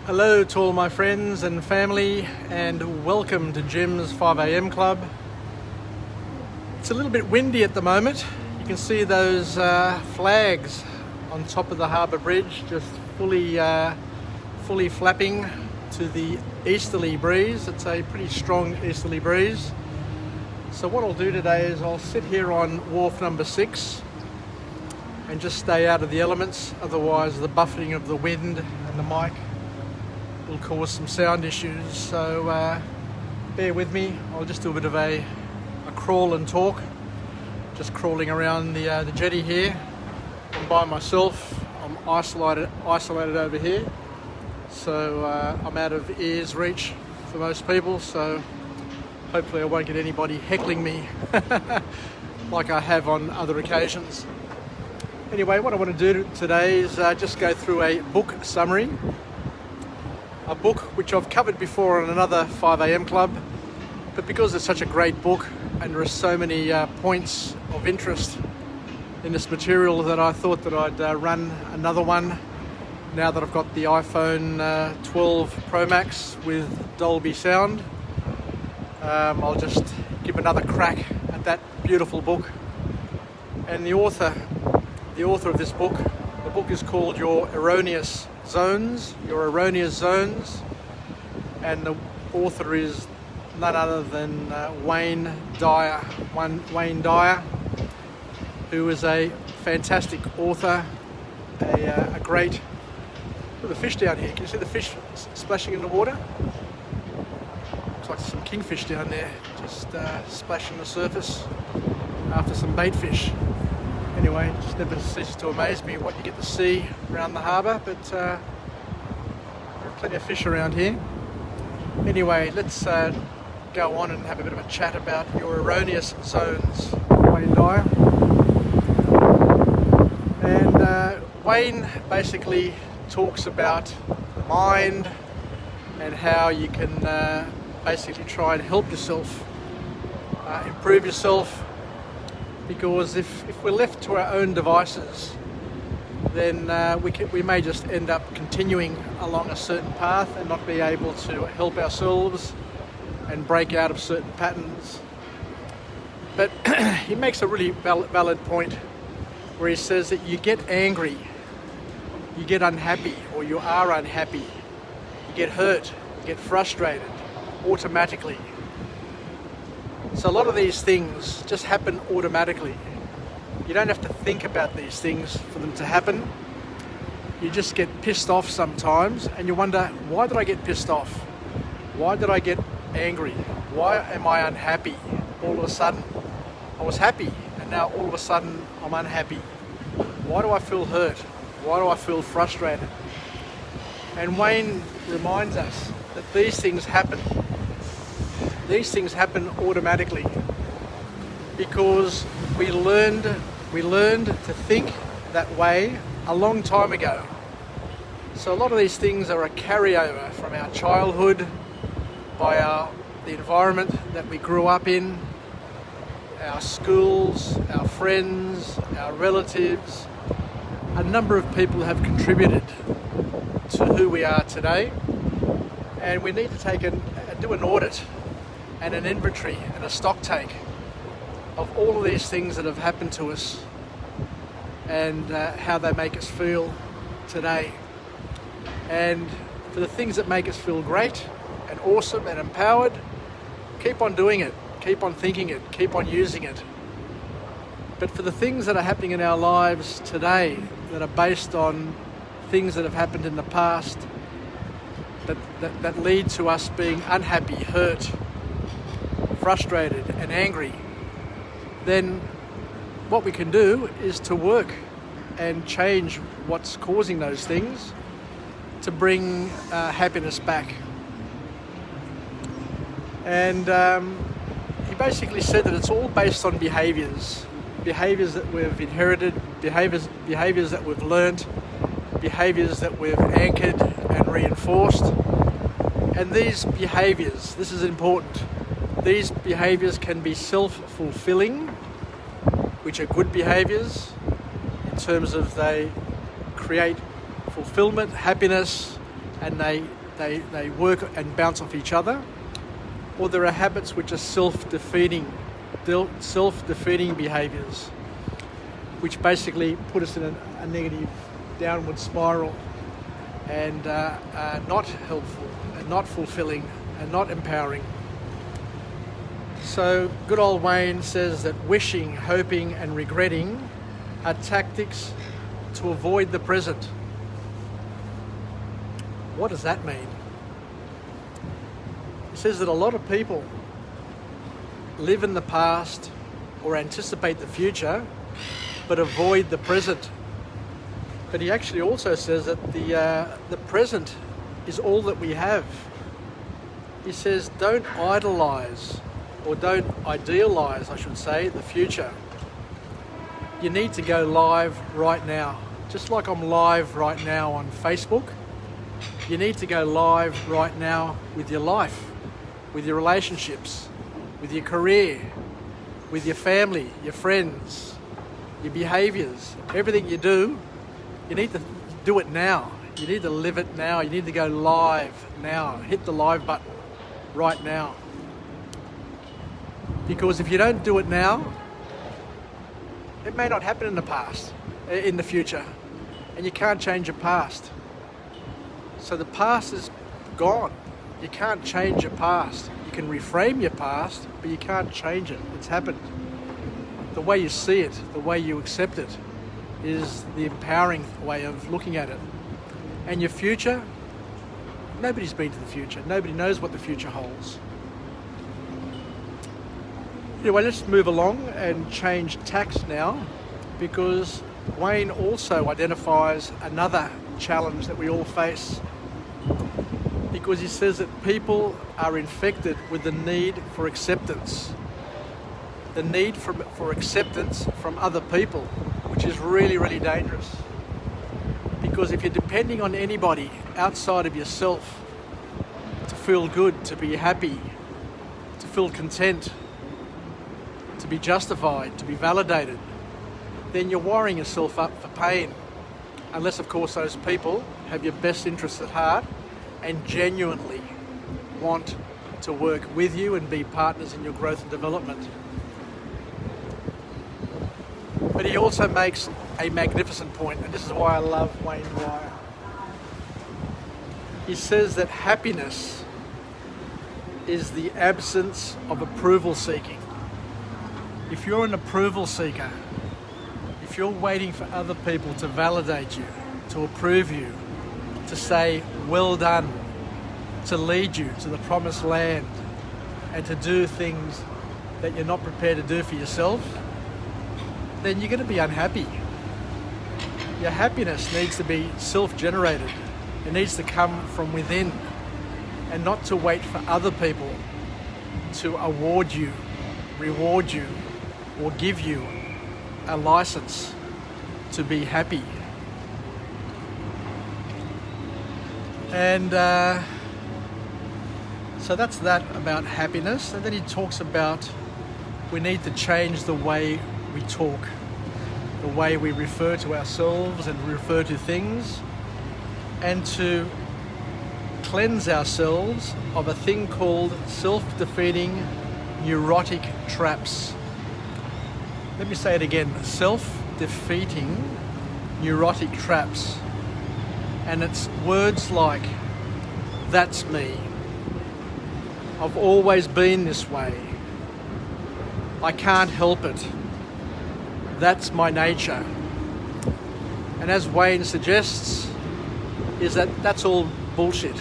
Hello to all my friends and family, and welcome to Jim's 5am Club. It's a little bit windy at the moment. You can see those flags on top of the harbour bridge just fully flapping to the easterly breeze. It's a pretty strong easterly breeze. So what I'll do today is I'll sit here on wharf number 6 and just stay out of the elements, otherwise the buffeting of the wind and the mic will cause some sound issues. So bear with me. I'll just do a bit of a crawl and talk, just crawling around the jetty here. I'm by myself. I'm isolated over here, so I'm out of ear's reach for most people, so hopefully I won't get anybody heckling me like I have on other occasions. Anyway, what I want to do today is just go through a book summary. A book which I've covered before on another 5am Club, but because it's such a great book and there are so many points of interest in this material, that I thought that I'd run another one now that I've got the iPhone 12 Pro Max with Dolby sound. I'll just give another crack at that beautiful book. And the author of this book, the book is called Erroneous Zones, and the author is none other than Wayne Dyer, who is a fantastic author, a great... Look at the fish down here. Can you see the fish splashing in the water? Looks like some kingfish down there, just splashing the surface after some bait fish. Anyway, it just never ceases to amaze me what you get to see around the harbour, but there are plenty of fish around here. Anyway, let's go on and have a bit of a chat about your erroneous zones, Wayne Dyer. And Wayne basically talks about the mind and how you can basically try and help yourself, improve yourself. Because if we're left to our own devices, then we may just end up continuing along a certain path and not be able to help ourselves and break out of certain patterns. But he makes a really valid point where he says that you get angry, you get unhappy, or you are unhappy, you get hurt, you get frustrated automatically. So a lot of these things just happen automatically. You don't have to think about these things for them to happen. You just get pissed off sometimes and you wonder, why did I get pissed off? Why did I get angry? Why am I unhappy? All of a sudden, I was happy and now all of a sudden I'm unhappy. Why do I feel hurt? Why do I feel frustrated? And Wayne reminds us that these things happen. These things happen automatically because we learned to think that way a long time ago. So a lot of these things are a carryover from our childhood, by the environment that we grew up in, our schools, our friends, our relatives. A number of people have contributed to who we are today, and we need to do an audit and an inventory and a stock take of all of these things that have happened to us and how they make us feel today. And for the things that make us feel great and awesome and empowered, keep on doing it, keep on thinking it, keep on using it. But for the things that are happening in our lives today that are based on things that have happened in the past, that lead to us being unhappy, hurt, frustrated and angry, then what we can do is to work and change what's causing those things to bring happiness back. And he basically said that it's all based on behaviours that we've inherited, behaviours that we've learnt, behaviours that we've anchored and reinforced. And these behaviours, this is important, these behaviours can be self-fulfilling, which are good behaviours in terms of they create fulfillment, happiness, and they they work and bounce off each other, or there are habits which are self-defeating behaviours, which basically put us in a negative downward spiral and are not helpful and not fulfilling and not empowering. So good old Wayne says that wishing, hoping and regretting are tactics to avoid the present. What does that mean? He says that a lot of people live in the past or anticipate the future, but avoid the present. But he actually also says that the present is all that we have. He says don't idolize, or don't idealize, I should say, the future. You need to go live right now. Just like I'm live right now on Facebook, you need to go live right now with your life, with your relationships, with your career, with your family, your friends, your behaviours, everything you do. You need to do it now. You need to live it now. You need to go live now. Hit the live button right now. Because if you don't do it now, it may not happen in the future, and you can't change your past. So the past is gone. You can't change your past. You can reframe your past, but you can't change it. It's happened. The way you see it, the way you accept it, is the empowering way of looking at it. And your future, nobody's been to the future. Nobody knows what the future holds. Anyway, let's move along and change tacks now, because Wayne also identifies another challenge that we all face, because he says that people are infected with the need for acceptance. The need for acceptance from other people, which is really, really dangerous. Because if you're depending on anybody outside of yourself to feel good, to be happy, to feel content, to be justified, to be validated, then you're wiring yourself up for pain. Unless, of course, those people have your best interests at heart and genuinely want to work with you and be partners in your growth and development. But he also makes a magnificent point, and this is why I love Wayne Dyer. He says that happiness is the absence of approval seeking. If you're an approval seeker, if you're waiting for other people to validate you, to approve you, to say, well done, to lead you to the promised land, and to do things that you're not prepared to do for yourself, then you're going to be unhappy. Your happiness needs to be self-generated. It needs to come from within, and not to wait for other people to award you, reward you, or give you a license to be happy. And so that's that about happiness. And then he talks about we need to change the way we talk, the way we refer to ourselves and refer to things, and to cleanse ourselves of a thing called self-defeating neurotic traps. Let me say it again, self-defeating neurotic traps. And it's words like, that's me, I've always been this way, I can't help it, that's my nature. And as Wayne suggests, is that that's all bullshit.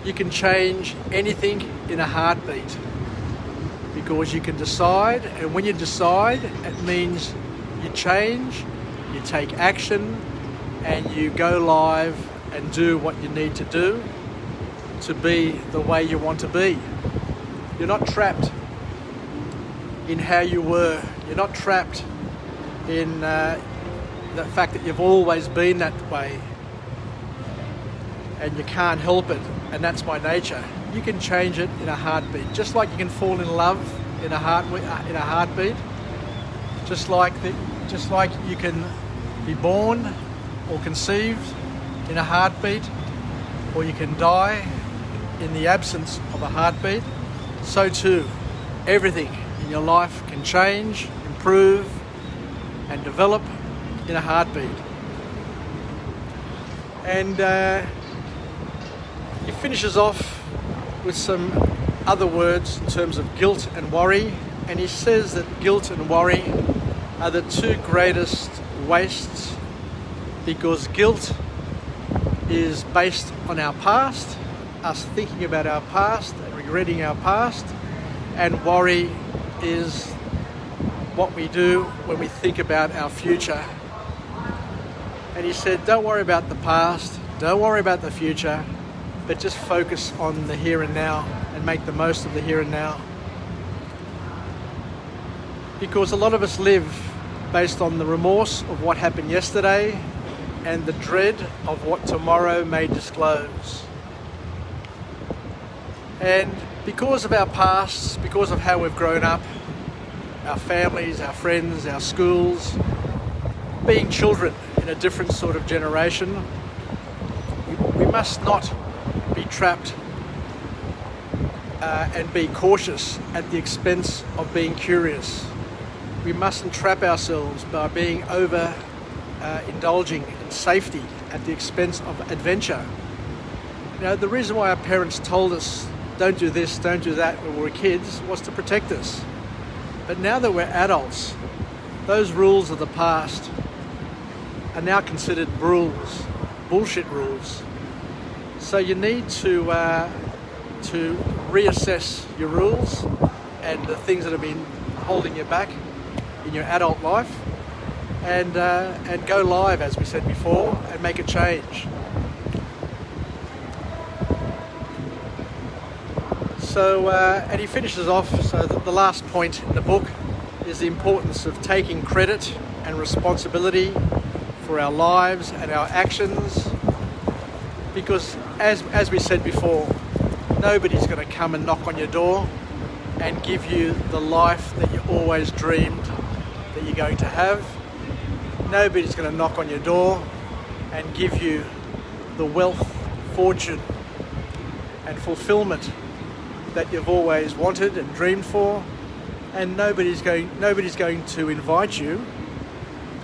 You can change anything in a heartbeat, because you can decide, and when you decide, it means you change, you take action, and you go live and do what you need to do to be the way you want to be. You're not trapped in how you were. You're not trapped in the fact that you've always been that way and you can't help it, and that's my nature. You can change it in a heartbeat, just like you can fall in love in a heartbeat, just like you can be born or conceived in a heartbeat, or you can die in the absence of a heartbeat, so too everything in your life can change, improve, and develop in a heartbeat. And he finishes off with some other words in terms of guilt and worry, and he says that guilt and worry are the two greatest wastes, because guilt is based on our past, us thinking about our past and regretting our past, and worry is what we do when we think about our future. And he said, don't worry about the past, don't worry about the future, but just focus on the here and now and make the most of the here and now. Because a lot of us live based on the remorse of what happened yesterday and the dread of what tomorrow may disclose. And because of our pasts, because of how we've grown up, our families, our friends, our schools, being children in a different sort of generation, we must not be trapped and be cautious at the expense of being curious. We mustn't trap ourselves by being indulging in safety at the expense of adventure. You know, the reason why our parents told us don't do this, don't do that when we were kids was to protect us. But now that we're adults, those rules of the past are now considered rules, bullshit rules. So you need to reassess your rules and the things that have been holding you back in your adult life, and go live, as we said before, and make a change. So, and he finishes off, so that the last point in the book is the importance of taking credit and responsibility for our lives and our actions, because as we said before, nobody's going to come and knock on your door and give you the life that you always dreamed that you're going to have. Nobody's going to knock on your door and give you the wealth, fortune, and fulfillment that you've always wanted and dreamed for. And nobody's going to invite you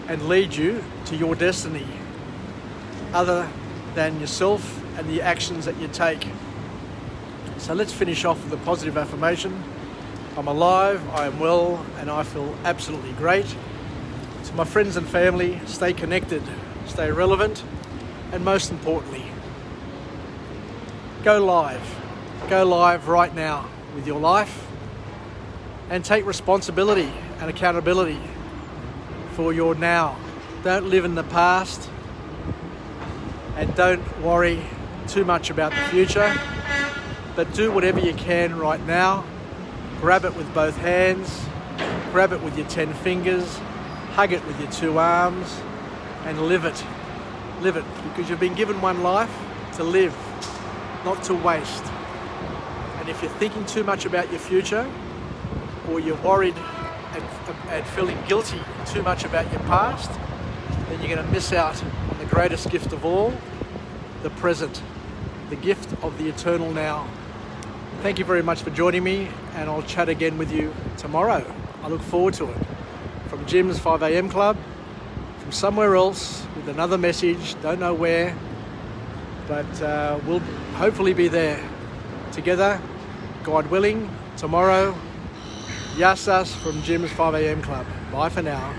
and lead you to your destiny other than yourself and the actions that you take. So let's finish off with a positive affirmation. I'm alive, I am well, and I feel absolutely great. To my friends and family, stay connected, stay relevant, and most importantly, go live. Go live right now with your life, and take responsibility and accountability for your now. Don't live in the past, and don't worry too much about the future, but do whatever you can right now. Grab it with both hands, grab it with your 10 fingers, hug it with your 2 arms, and live it. Live it, because you've been given one life to live, not to waste. And if you're thinking too much about your future, or you're worried and feeling guilty too much about your past, then you're going to miss out on the greatest gift of all, the present, the gift of the eternal now. Thank you very much for joining me, and I'll chat again with you tomorrow. I look forward to it. From Jim's 5am Club, from somewhere else with another message, don't know where, but we'll hopefully be there together, God willing, tomorrow. Yassas from Jim's 5am Club. Bye for now.